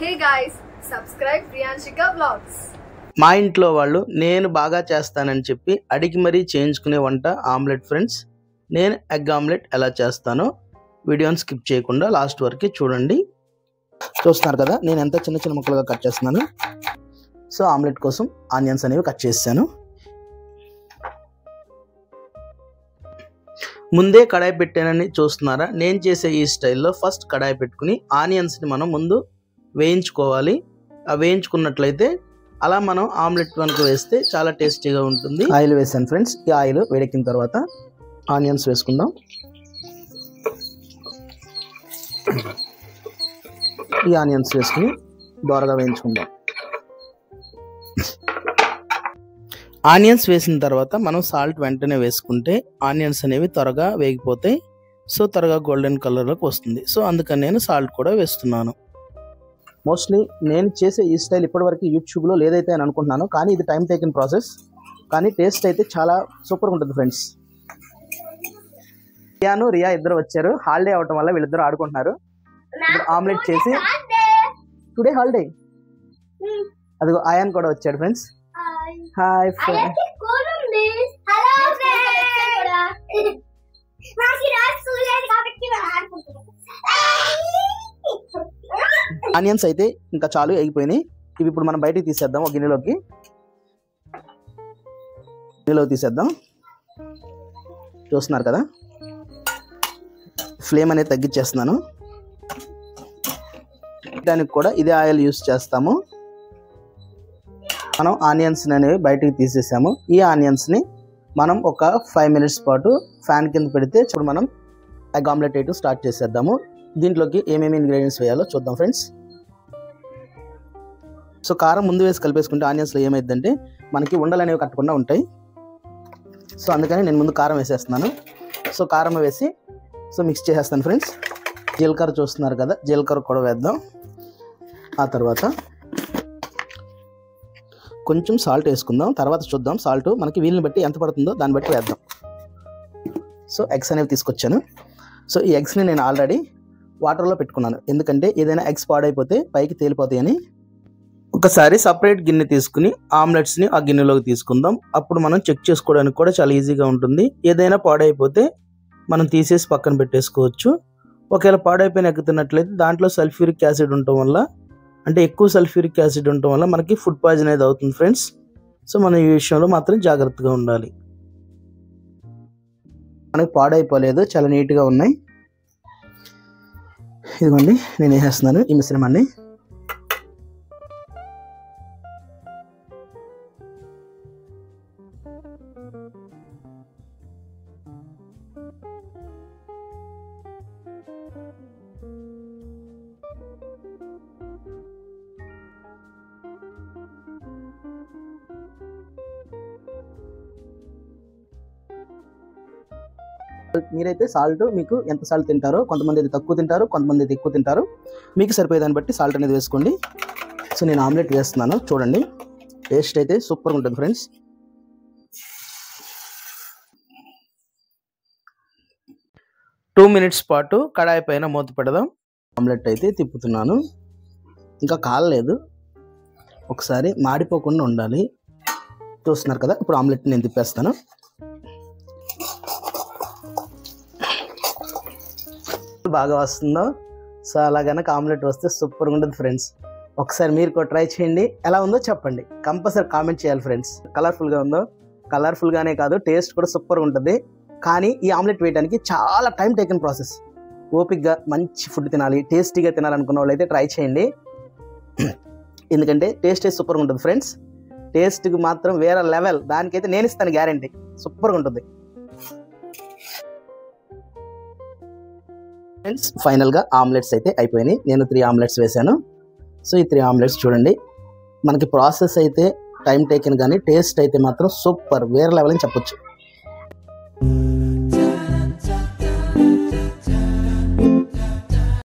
Hey guys, subscribe Priyanshika Vlogs. మా ఇంట్లో వాళ్ళు నేను బాగా చేస్తానని చెప్పి అడిగి మరీ చేయించుకునే వంట ఆమ్లెట్ ఫ్రెండ్స్. నేను ఎగ్ ఆమ్లెట్ ఎలా చేస్తానో వీడియోని స్కిప్ చేయకుండా లాస్ట్ వరకు చూడండి. చూస్తున్నారు కదా నేను ఎంత చిన్న చిన్న ముక్కలుగా కట్ చేస్తున్నాను. సో ఆమ్లెట్ కోసం ఆనియన్స్ అనేవి కట్ చేశాను. ముందే కడాయి పెట్టానని చూస్తున్నారా? నేను చేసే ఈ స్టైల్లో ఫస్ట్ కడాయి పెట్టుకుని ఆనియన్స్ని మనం ముందు వేయించుకోవాలి. ఆ వేయించుకున్నట్లయితే అలా మనం ఆమ్లెట్ కనుక వేస్తే చాలా టేస్టీగా ఉంటుంది. ఆయిల్ వేసాను ఫ్రెండ్స్. ఈ ఆయిల్ వేడెక్కిన తర్వాత ఆనియన్స్ వేసుకుందాం. ఈ ఆనియన్స్ వేసుకుని దోరగా వేయించుకుందాం. ఆనియన్స్ వేసిన తర్వాత మనం సాల్ట్ వెంటనే వేసుకుంటే ఆనియన్స్ అనేవి త్వరగా వేగిపోతాయి. సో త్వరగా గోల్డెన్ కలర్లోకి వస్తుంది. సో అందుకని నేను సాల్ట్ కూడా వేస్తున్నాను. మోస్ట్లీ నేను చేసే ఈ స్టైల్ ఇప్పటివరకు యూట్యూబ్లో లేదైతే అని అనుకుంటున్నాను, కానీ ఇది టైం టేకింగ్ ప్రాసెస్, కానీ టేస్ట్ అయితే చాలా సూపర్గా ఉంటుంది ఫ్రెండ్స్. రియా ఇద్దరు వచ్చారు. హాలిడే అవటం వల్ల వీళ్ళిద్దరు ఆడుకుంటున్నారు. ఇప్పుడు ఆమ్లెట్ చేసి టుడే హాలిడే. అదిగో ఆయాన్ కూడా వచ్చాడు ఫ్రెండ్స్. Hi friends. ఆనియన్స్ అయితే ఇంకా చాలు ఎగిపోయినాయి. ఇవి ఇప్పుడు మనం బయటికి తీసేద్దాం. ఒక గిన్నెలోకి తీసేద్దాం. చూస్తున్నారు కదా ఫ్లేమ్ అనేది తగ్గించేస్తున్నాను. దానికి కూడా ఇదే ఆయిల్ యూస్ చేస్తాము. మనం ఆనియన్స్ అనేవి బయటికి తీసేసాము. ఈ ఆనియన్స్ని మనం ఒక 5 minutes పాటు ఫ్యాన్ కింద పెడితే ఇప్పుడు మనం ఎగ్ ఆమ్లెట్ వేయటం స్టార్ట్ చేసేద్దాము. దీంట్లోకి ఏమేమి ఇంగ్రీడియంట్స్ వేయాలో చూద్దాం ఫ్రెండ్స్. సో కారం ముందు వేసి కలిపేసుకుంటే ఆనియన్స్లో ఏమైందంటే మనకి ఉండలు అనేవి కట్టకుండా ఉంటాయి. సో అందుకని నేను ముందు కారం వేసేస్తున్నాను. సో కారం వేసి మిక్స్ చేసేస్తాను ఫ్రెండ్స్. జీలకర్ర చూస్తున్నారు కదా, జీలకర్ర కూడా వేద్దాం. ఆ తర్వాత కొంచెం సాల్ట్ వేసుకుందాం. తర్వాత చూద్దాం సాల్ట్ మనకి వీలుని బట్టి ఎంత పడుతుందో దాన్ని బట్టి వేద్దాం. సో ఎగ్స్ అనేవి తీసుకొచ్చాను. సో ఈ ఎగ్స్ని నేను ఆల్రెడీ వాటర్లో పెట్టుకున్నాను, ఎందుకంటే ఏదైనా ఎగ్స్ పాడైపోతే పైకి తేలిపోతాయని. ఒకసారి సపరేట్ గిన్నె తీసుకుని ఆమ్లెట్స్ని ఆ గిన్నెలోకి తీసుకుందాం. అప్పుడు మనం చెక్ చేసుకోవడానికి కూడా చాలా ఈజీగా ఉంటుంది. ఏదైనా పాడైపోతే మనం తీసేసి పక్కన పెట్టేసుకోవచ్చు. ఒకవేళ పాడైపోయిన ఎగ్ తిన్నట్లయితే దాంట్లో సల్ఫ్యూరిక్ యాసిడ్ ఉండటం వల్ల, అంటే ఎక్కువ సల్ఫ్యూరిక్ యాసిడ్ ఉండటం వల్ల మనకి ఫుడ్ పాయిజన్ అనేది అవుతుంది ఫ్రెండ్స్. సో మనం ఈ విషయంలో మాత్రం జాగ్రత్తగా ఉండాలి. మనకి పాడైపోలేదు, చాలా నీట్గా ఉన్నాయి. ఇదిగోండి నేను వేసేస్తున్నాను ఈ మిశ్రమాన్ని. మీరైతే సాల్ట్ మీకు ఎంత సాల్ట్ తింటారో, కొంతమంది అయితే తక్కువ తింటారు, కొంతమంది అయితే ఎక్కువ తింటారు. మీకు సరిపోయేదాన్ని బట్టి సాల్ట్ అనేది వేసుకోండి. సో నేను ఆమ్లెట్ వేస్తున్నాను. చూడండి టేస్ట్ అయితే సూపర్గా ఉంటుంది ఫ్రెండ్స్. టూ మినిట్స్ పాటు కడాయి పైన మూత పెడదాం. ఆమ్లెట్ అయితే తిప్పుతున్నాను. ఇంకా కాలలేదు, ఒకసారి మాడిపోకుండా ఉండాలి. చూస్తున్నారు కదా, ఇప్పుడు ఆమ్లెట్ నేను తిప్పేస్తాను. బాగా వస్తుందో. సో అలా కనుక ఆమ్లెట్ వస్తే సూపర్గా ఉంటుంది ఫ్రెండ్స్. ఒకసారి మీరు కూడా ట్రై చేయండి, ఎలా ఉందో చెప్పండి. కంపల్సరీ కామెంట్ చేయాలి ఫ్రెండ్స్. కలర్ఫుల్గా ఉందో, కలర్ఫుల్గానే కాదు టేస్ట్ కూడా సూపర్గా ఉంటుంది. కానీ ఈ ఆమ్లెట్ వేయడానికి చాలా టైం టేకింగ్ ప్రాసెస్. ఓపిక్గా మంచి ఫుడ్ తినాలి, టేస్టీగా తినాలనుకున్న వాళ్ళు అయితే ట్రై చేయండి. ఎందుకంటే టేస్ట్ అయితే సూపర్గా ఉంటుంది ఫ్రెండ్స్. టేస్ట్కి మాత్రం వేరే లెవెల్. దానికైతే నేను ఇస్తాను గ్యారంటీ, సూపర్గా ఉంటుంది ఫ్రెండ్స్. ఫైనల్గా ఆమ్లెట్స్ అయితే అయిపోయినాయి. నేను 3 ఆమ్లెట్స్ వేసాను. సో ఈ 3 ఆమ్లెట్స్ చూడండి, మనకి ప్రాసెస్ అయితే టైం టేకింగ్, కానీ టేస్ట్ అయితే మాత్రం సూపర్ వేరే లెవెల్ అని చెప్పొచ్చు.